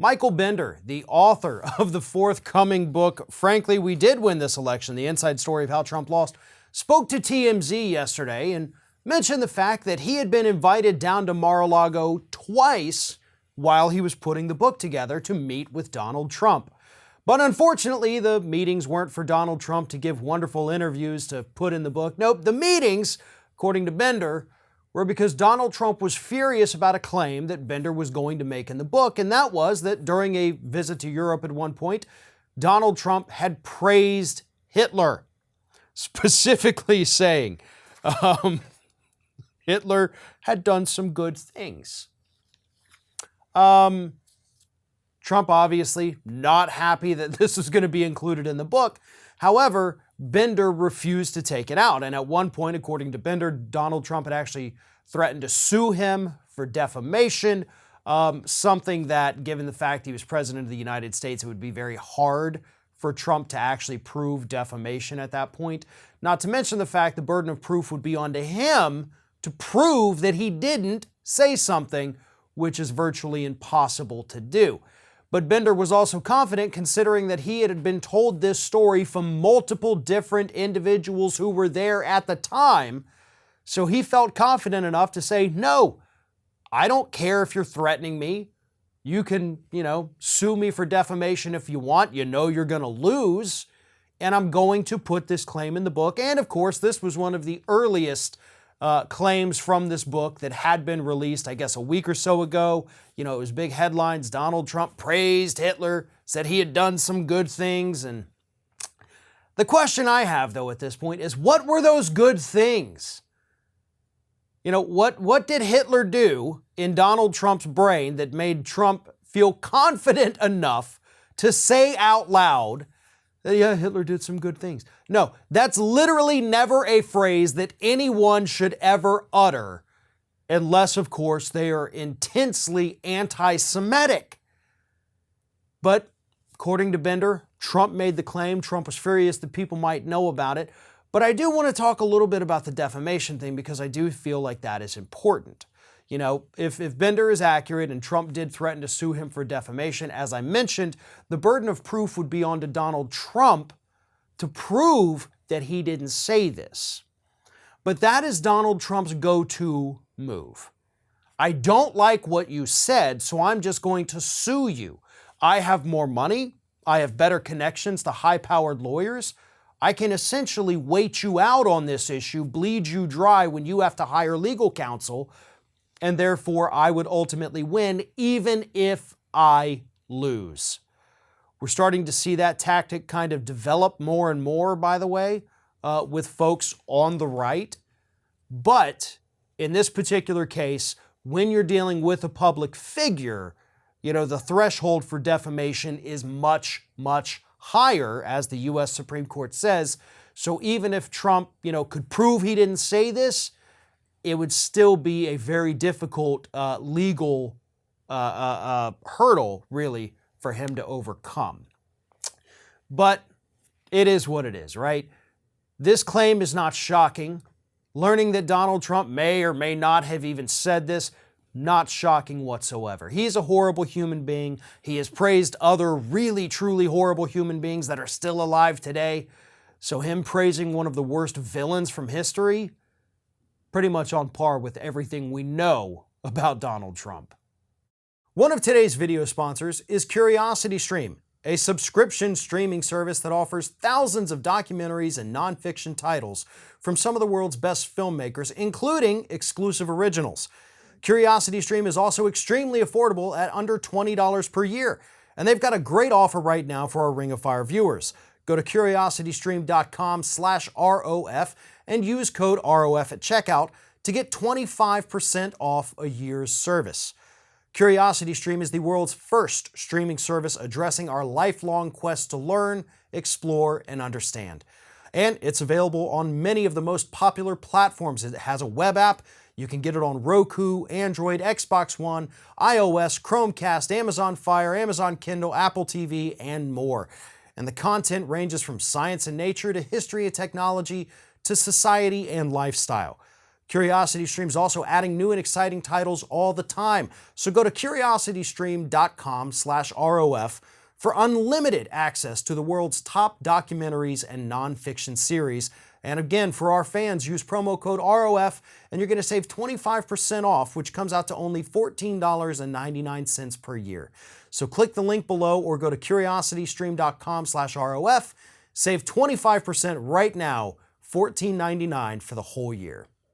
Michael Bender, the author of the forthcoming book, Frankly, We Did Win This Election, the inside story of how Trump lost, spoke to TMZ yesterday and mentioned the fact that he had been invited down to Mar-a-Lago twice while he was putting the book together to meet with Donald Trump. But unfortunately, the meetings weren't for Donald Trump to give wonderful interviews to put in the book. Nope, the meetings, according to Bender, were because Donald Trump was furious about a claim that Bender was going to make in the book, and that was that during a visit to Europe at one point, Donald Trump had praised Hitler, specifically saying Hitler had done some good things. Trump obviously not happy that this was going to be included in the book. However, Bender refused to take it out. And at one point, according to Bender, Donald Trump had actually threatened to sue him for defamation, something that, given the fact he was president of the United States, it would be very hard for Trump to actually prove defamation at that point. Not to mention the fact the burden of proof would be onto him to prove that he didn't say something, which is virtually impossible to do. But Bender was also confident, considering that he had been told this story from multiple different individuals who were there at the time. So he felt confident enough to say, no, I don't care if you're threatening me. You can, sue me for defamation if you want. You know you're going to lose. And I'm going to put this claim in the book. And of course, this was one of the earliest claims from this book that had been released, I guess, a week or so ago. It was big headlines. Donald Trump praised Hitler, said he had done some good things. And the question I have, though, at this point is, what were those good things? What did Hitler do in Donald Trump's brain that made Trump feel confident enough to say out loud that, yeah, Hitler did some good things? No, that's literally never a phrase that anyone should ever utter, unless, of course, they are intensely anti-Semitic. But according to Bender, Trump made the claim. Trump was furious that people might know about it. But I do want to talk a little bit about the defamation thing, because I do feel like that is important. If Bender is accurate and Trump did threaten to sue him for defamation, as I mentioned, the burden of proof would be on to Donald Trump to prove that he didn't say this. But that is Donald Trump's go-to move. I don't like what you said, so I'm just going to sue you. I have more money. I have better connections to high-powered lawyers. I can essentially wait you out on this issue, bleed you dry when you have to hire legal counsel, and therefore I would ultimately win, even if I lose. We're starting to see that tactic kind of develop more and more, by the way, with folks on the right. But in this particular case, when you're dealing with a public figure, the threshold for defamation is much, much higher, as the U.S. Supreme Court says. So even if Trump, could prove he didn't say this, it would still be a very difficult legal hurdle, really, for him to overcome. But it is what it is, right? This claim is not shocking. Learning that Donald Trump may or may not have even said this, not shocking whatsoever. He's a horrible human being. He has praised other really, truly horrible human beings that are still alive today. So him praising one of the worst villains from history, pretty much on par with everything we know about Donald Trump. One of today's video sponsors is CuriosityStream, a subscription streaming service that offers thousands of documentaries and nonfiction titles from some of the world's best filmmakers, including exclusive originals. CuriosityStream is also extremely affordable at under $20 per year, and they've got a great offer right now for our Ring of Fire viewers. Go to curiositystream.com/ROF and use code ROF at checkout to get 25% off a year's service. CuriosityStream is the world's first streaming service addressing our lifelong quest to learn, explore, and understand. And it's available on many of the most popular platforms. It has a web app. You can get it on Roku, Android, Xbox One, iOS, Chromecast, Amazon Fire, Amazon Kindle, Apple TV, and more. And the content ranges from science and nature to history and technology to society and lifestyle. CuriosityStream is also adding new and exciting titles all the time. So go to curiositystream.com/ROF for unlimited access to the world's top documentaries and nonfiction series. And again, for our fans, use promo code ROF and you're going to save 25% off, which comes out to only $14.99 per year. So click the link below or go to curiositystream.com/ROF. Save 25% right now, $14.99 for the whole year.